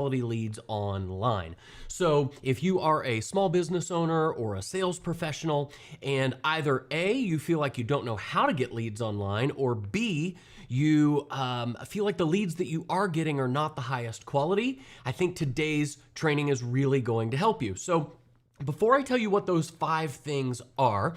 quality leads online. So if you are a small business owner or a sales professional and either A, you feel like you don't know how to get leads online, or B, you feel like the leads that you are getting are not the highest quality, I think today's training is really going to help you. So before I tell you what those 5 things are,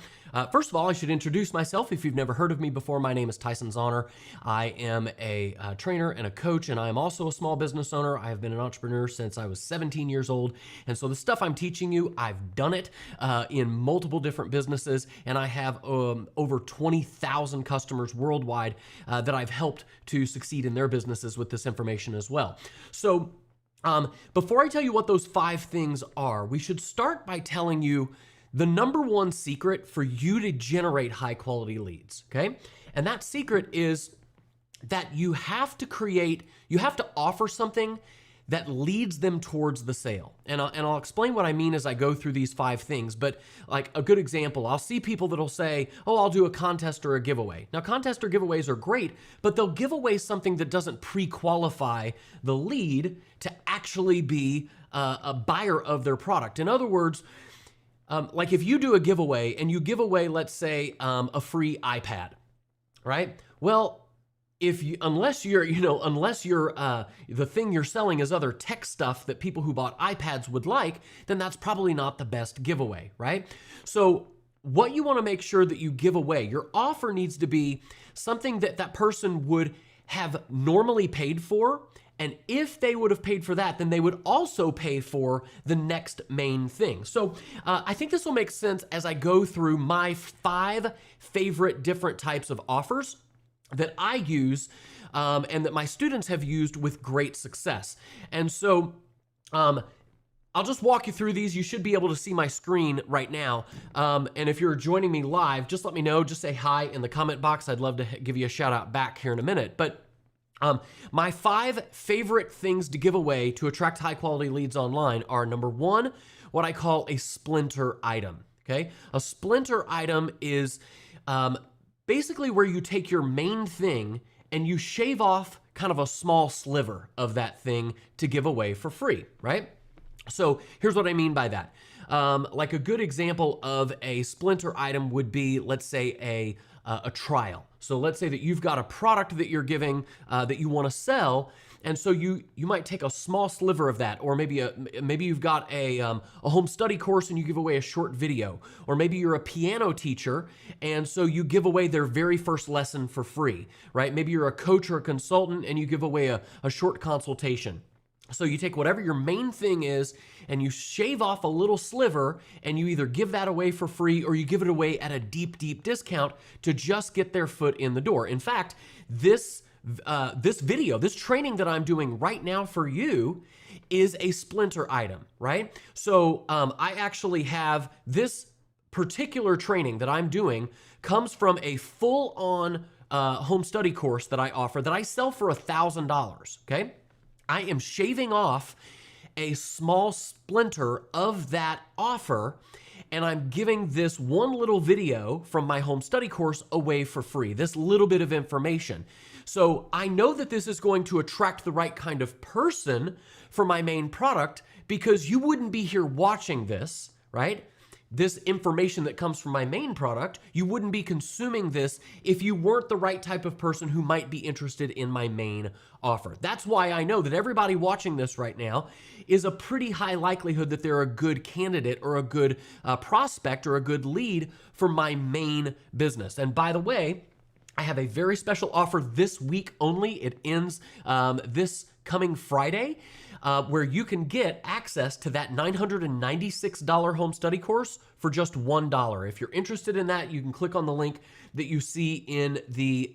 first of all, I should introduce myself. If you've never heard of me before, my name is Tyson Zahner. I am a trainer and a coach, and I am also a small business owner. I have been an entrepreneur since I was 17 years old, and so the stuff I'm teaching you, I've done it in multiple different businesses, and I have over 20,000 customers worldwide that I've helped to succeed in their businesses with this information as well. So before I tell you what those 5 things are, we should start by telling you the number one secret for you to generate high quality leads, okay? And that secret is that you have to offer something that leads them towards the sale. And I'll explain what I mean as I go through these 5 things, but like a good example, I'll see people that'll say, oh, I'll do a contest or a giveaway. Now, contest or giveaways are great, but they'll give away something that doesn't pre-qualify the lead to actually be a buyer of their product. In other words, like if you do a giveaway and you give away, let's say, a free iPad, right? Well, unless the thing you're selling is other tech stuff that people who bought iPads would like, then that's probably not the best giveaway, right? So what you want to make sure that you give away, your offer needs to be something that that person would have normally paid for. And if they would have paid for that, then they would also pay for the next main thing. So I think this will make sense as I go through my 5 favorite different types of offers that I use and that my students have used with great success. And so I'll just walk you through these. You should be able to see my screen right now. And if you're joining me live, just let me know. Just say hi in the comment box. I'd love to give you a shout out back here in a minute. But my 5 favorite things to give away to attract high quality leads online are, number 1, what I call a splinter item. Okay, a splinter item is basically where you take your main thing and you shave off kind of a small sliver of that thing to give away for free, right? So here's what I mean by that. Like a good example of a splinter item would be, let's say, a trial. So let's say that you've got a product that you're giving that you want to sell, and so you might take a small sliver of that, or maybe you've got a home study course and you give away a short video, or maybe you're a piano teacher and so you give away their very first lesson for free, right? Maybe you're a coach or a consultant and you give away a short consultation. So you take whatever your main thing is and you shave off a little sliver and you either give that away for free or you give it away at a deep, deep discount to just get their foot in the door. In fact, this video, this training that I'm doing right now for you is a splinter item, right? So I actually have this particular training that I'm doing comes from a full-on home study course that I offer that I sell for $1,000, okay? I am shaving off a small splinter of that offer, and I'm giving this one little video from my home study course away for free, this little bit of information. So I know that this is going to attract the right kind of person for my main product, because you wouldn't be here watching this, right? This information that comes from my main product, you wouldn't be consuming this if you weren't the right type of person who might be interested in my main offer. That's why I know that everybody watching this right now is a pretty high likelihood that they're a good candidate or a good prospect or a good lead for my main business. And by the way, I have a very special offer this week only. It ends this coming Friday, where you can get access to that $996 home study course for just $1. If you're interested in that, you can click on the link that you see in the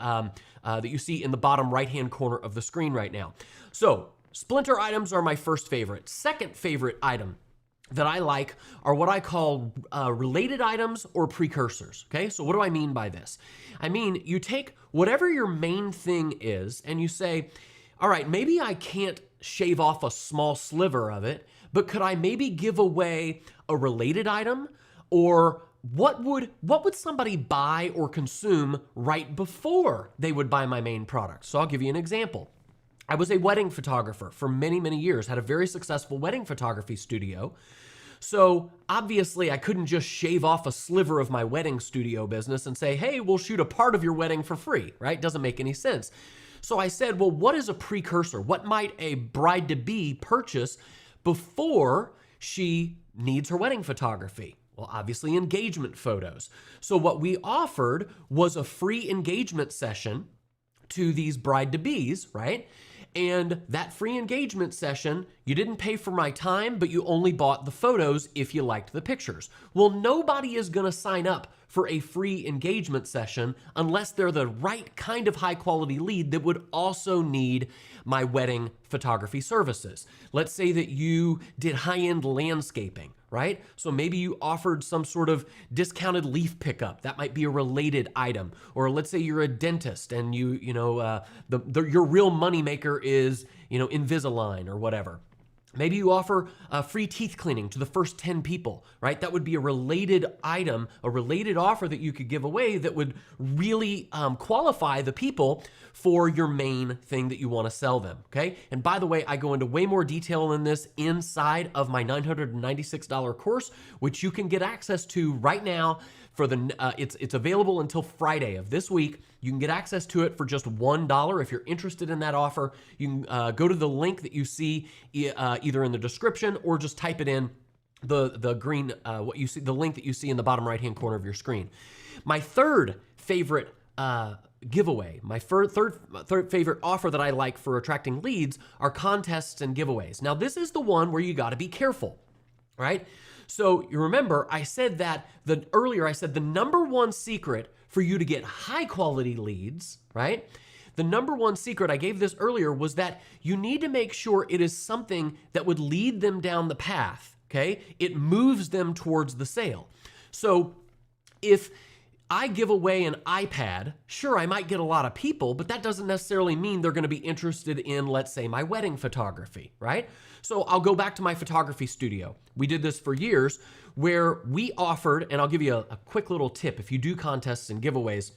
bottom right-hand corner of the screen right now. So splinter items are my first favorite. Second favorite item that I like are what I call related items or precursors, okay? So what do I mean by this? I mean, you take whatever your main thing is and you say, all right, maybe I can't shave off a small sliver of it, but could I maybe give away a related item? Or what would somebody buy or consume right before they would buy my main product? So I'll give you an example. I was a wedding photographer for many, many years, had a very successful wedding photography studio. So obviously I couldn't just shave off a sliver of my wedding studio business and say, hey, we'll shoot a part of your wedding for free, right? Doesn't make any sense. So I said, well, what is a precursor? What might a bride-to-be purchase before she needs her wedding photography? Well, obviously engagement photos. So what we offered was a free engagement session to these bride-to-bees, right? And that free engagement session, you didn't pay for my time, but you only bought the photos if you liked the pictures. Well, nobody is going to sign up for a free engagement session unless they're the right kind of high quality lead that would also need my wedding photography services. Let's say that you did high-end landscaping, right? So maybe you offered some sort of discounted leaf pickup. That might be a related item. Or let's say you're a dentist and your real moneymaker is, Invisalign or whatever. Maybe you offer free teeth cleaning to the first 10 people, right? That would be a related item, a related offer that you could give away that would really qualify the people for your main thing that you want to sell them, okay? And by the way, I go into way more detail in this inside of my $996 course, which you can get access to right now. It's available until Friday of this week. You can get access to it for just $1. If you're interested in that offer, you can go to the link that you see either in the description or just type it in the green the link that you see in the bottom right hand corner of your screen. My third favorite giveaway, my third favorite offer that I like for attracting leads are contests and giveaways. Now this is the one where you got to be careful, right? So you remember I said the number one secret for you to get high quality leads, right? The number one secret, I gave this earlier, was that you need to make sure it is something that would lead them down the path, okay? It moves them towards the sale. So if I give away an iPad, sure, I might get a lot of people, but that doesn't necessarily mean they're going to be interested in, let's say, my wedding photography, right? So I'll go back to my photography studio. We did this for years where we offered, and I'll give you a quick little tip if you do contests and giveaways,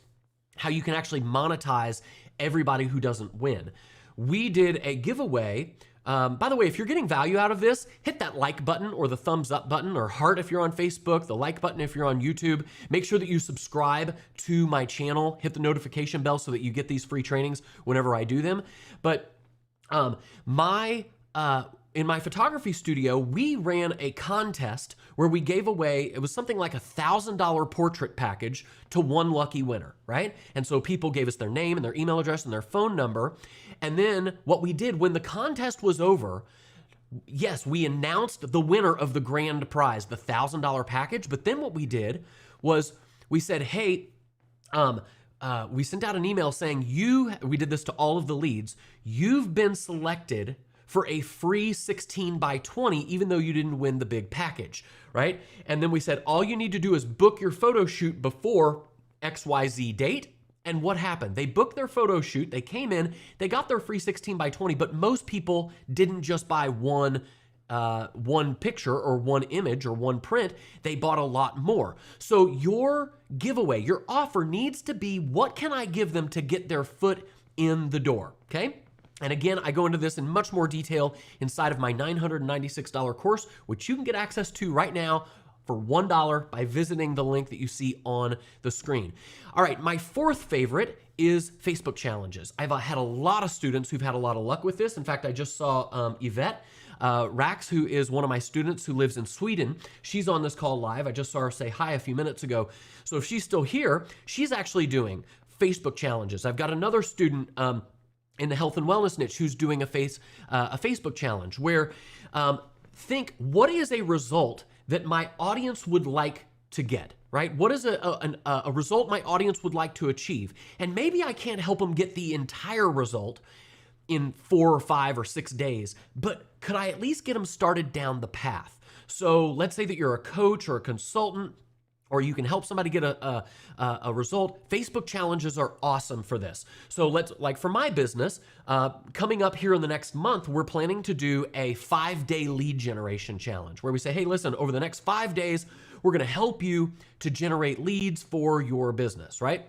how you can actually monetize everybody who doesn't win. We did a giveaway. By the way, if you're getting value out of this, hit that like button or the thumbs up button or heart if you're on Facebook, the like button if you're on YouTube. Make sure that you subscribe to my channel, hit the notification bell so that you get these free trainings whenever I do them. But in my photography studio, we ran a contest where we gave away, it was something like $1,000 portrait package to one lucky winner, right? And so people gave us their name and their email address and their phone number. And then what we did when the contest was over, yes, we announced the winner of the grand prize, the $1,000 package. But then what we did was we said, hey, we sent out an email saying we did this to all of the leads, you've been selected for a free 16 by 20, even though you didn't win the big package, right? And then we said, all you need to do is book your photo shoot before XYZ date. And what happened? They booked their photo shoot, they came in, they got their free 16 by 20, but most people didn't just buy one picture or one image or one print, they bought a lot more. So your giveaway, your offer needs to be, what can I give them to get their foot in the door, okay? And again, I go into this in much more detail inside of my $996 course, which you can get access to right now for $1 by visiting the link that you see on the screen. All right, my fourth favorite is Facebook challenges. I've had a lot of students who've had a lot of luck with this. In fact, I just saw Yvette Rax, who is one of my students who lives in Sweden. She's on this call live. I just saw her say hi a few minutes ago. So if she's still here, she's actually doing Facebook challenges. I've got another student in the health and wellness niche who's doing a Facebook challenge where think, what is a result that my audience would like to get, right? What is a result my audience would like to achieve? And maybe I can't help them get the entire result in 4 or 5 or 6 days, but could I at least get them started down the path? So let's say that you're a coach or a consultant, or you can help somebody get a result. Facebook challenges are awesome for this. So like for my business, coming up here in the next month, we're planning to do a 5-day lead generation challenge where we say, hey, listen, over the next 5 days, we're gonna help you to generate leads for your business, right?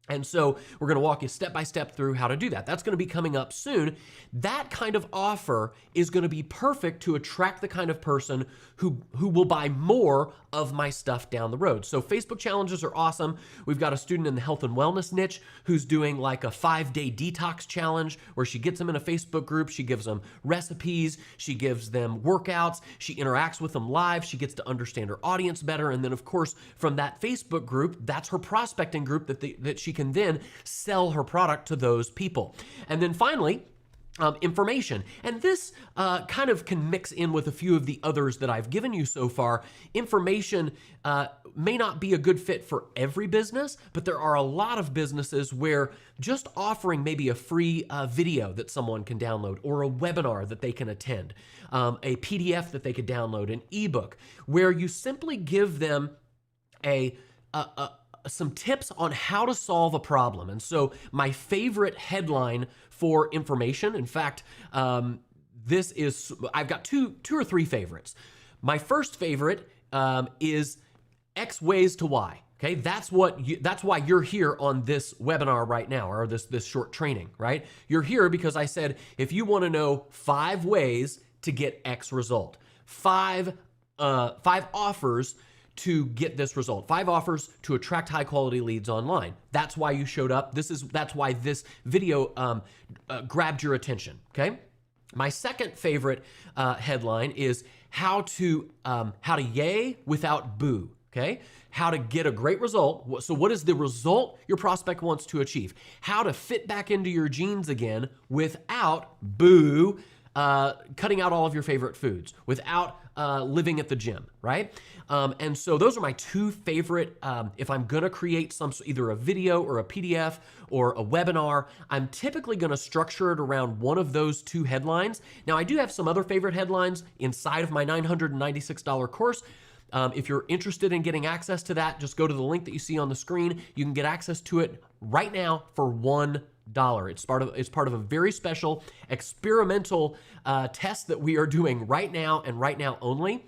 And so we're going to walk you step by step through how to do that. That's going to be coming up soon. That kind of offer is going to be perfect to attract the kind of person who will buy more of my stuff down the road. So Facebook challenges are awesome. We've got a student in the health and wellness niche who's doing like a 5-day detox challenge where she gets them in a Facebook group. She gives them recipes. She gives them workouts. She interacts with them live. She gets to understand her audience better. And then of course, from that Facebook group, that's her prospecting group that she can then sell her product to those people. And then finally, information. And this kind of can mix in with a few of the others that I've given you so far. Information may not be a good fit for every business, but there are a lot of businesses where just offering maybe a free video that someone can download, or a webinar that they can attend, a PDF that they could download, an ebook, where you simply give them some tips on how to solve a problem. And so my favorite headline for information, in fact, I've got two or three favorites. My first favorite is X ways to Y. Okay, that's why you're here on this webinar right now, or this short training, right? You're here because I said, if you want to know 5 ways to get X result, 5 offers to get this result, 5 offers to attract high quality leads online. That's why you showed up. That's why this video grabbed your attention. Okay. My second favorite headline is how to yay without boo. Okay. How to get a great result. So what is the result your prospect wants to achieve? How to fit back into your jeans again without boo, cutting out all of your favorite foods, without living at the gym, right? And so those are my 2 favorite. If I'm gonna create either a video or a PDF or a webinar, I'm typically gonna structure it around one of those 2 headlines. Now I do have some other favorite headlines inside of my $996 course. If you're interested in getting access to that, just go to the link that you see on the screen. You can get access to it right now for $1. It's part of a very special experimental test that we are doing right now and right now only,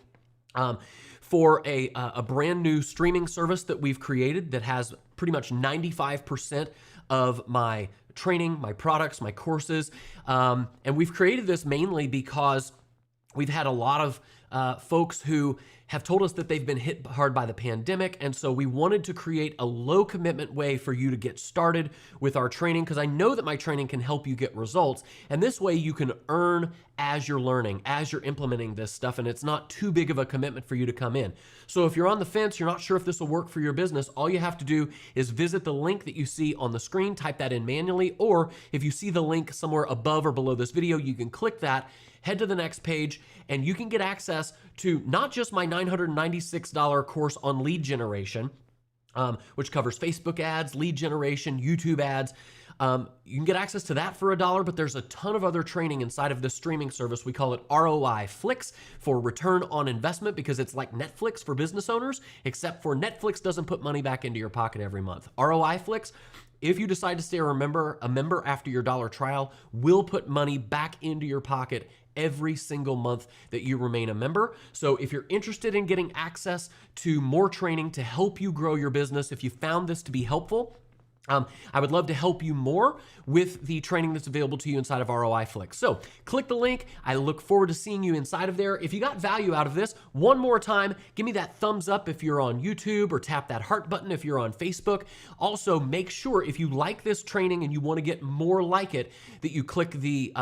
for a brand new streaming service that we've created that has pretty much 95% of my training, my products, my courses. And we've created this mainly because we've had a lot of folks who have told us that they've been hit hard by the pandemic. And so we wanted to create a low commitment way for you to get started with our training, because I know that my training can help you get results. And this way you can earn as you're learning, as you're implementing this stuff, and it's not too big of a commitment for you to come in. So if you're on the fence, you're not sure if this will work for your business, all you have to do is visit the link that you see on the screen, type that in manually, or if you see the link somewhere above or below this video, you can click that, head to the next page, and you can get access to not just my $996 course on lead generation, which covers Facebook ads, lead generation, YouTube ads. You can get access to that for $1, but there's a ton of other training inside of this streaming service. We call it ROI Flix, for return on investment, because it's like Netflix for business owners, except for Netflix doesn't put money back into your pocket every month. ROI Flix, if you decide to stay a member after your $1 trial, will put money back into your pocket every single month that you remain a member. So if you're interested in getting access to more training to help you grow your business, if you found this to be helpful, I would love to help you more with the training that's available to you inside of ROI Flix. So click the link. I look forward to seeing you inside of there. If you got value out of this, one more time, give me that thumbs up if you're on YouTube, or tap that heart button if you're on Facebook. Also, make sure if you like this training and you want to get more like it, that you click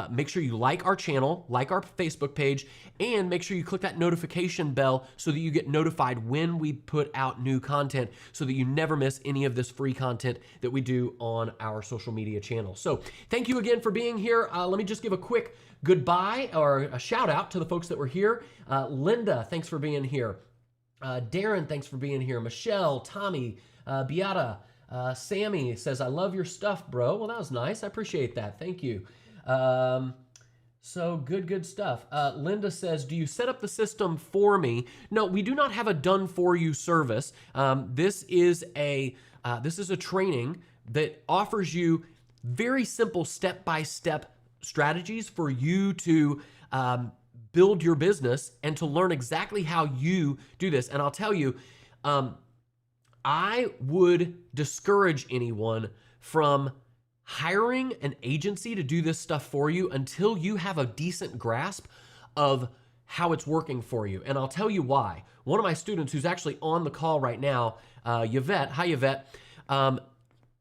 make sure you like our channel, like our Facebook page, and make sure you click that notification bell so that you get notified when we put out new content, so that you never miss any of this free content that we do on our social media channels. So thank you again for being here. Let me just give a quick goodbye or a shout out to the folks that were here. Linda, thanks for being here. Darren, thanks for being here. Michelle, Tommy, Beata, Sammy says, I love your stuff, bro. Well, that was nice. I appreciate that. Thank you. So good stuff. Linda says, do you set up the system for me? No, we do not have a done for you service. This is a training that offers you very simple step-by-step strategies for you to build your business and to learn exactly how you do this. And I'll tell you, I would discourage anyone from hiring an agency to do this stuff for you until you have a decent grasp of how it's working for you. And I'll tell you why. One of my students who's actually on the call right now, Yvette, hi Yvette.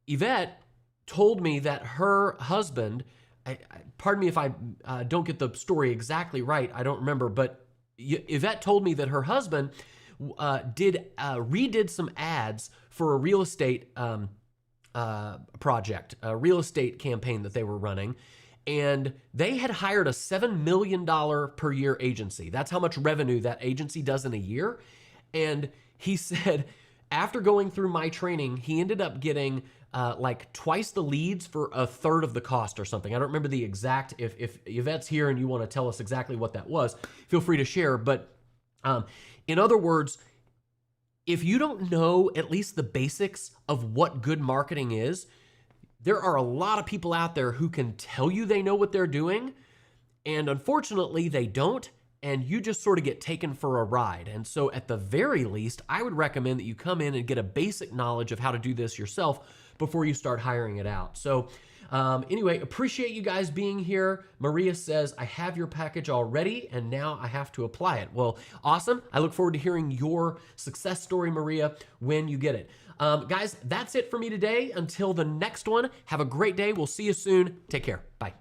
Yvette told me that her husband, pardon me if I don't get the story exactly right, I don't remember, but Yvette told me that her husband redid some ads for a real estate project, a real estate campaign that they were running. And they had hired a $7 million per year agency. That's how much revenue that agency does in a year. And he said, after going through my training, he ended up getting like twice the leads for a third of the cost or something. I don't remember the exact, if Yvette's here and you want to tell us exactly what that was, feel free to share. But in other words, if you don't know at least the basics of what good marketing is, there are a lot of people out there who can tell you they know what they're doing, and unfortunately they don't, and you just sort of get taken for a ride. And so at the very least, I would recommend that you come in and get a basic knowledge of how to do this yourself before you start hiring it out. So anyway, appreciate you guys being here. Maria says, I have your package already and now I have to apply it. Well, awesome. I look forward to hearing your success story, Maria, when you get it. Guys, that's it for me today. Until the next one, have a great day. We'll see you soon. Take care. Bye.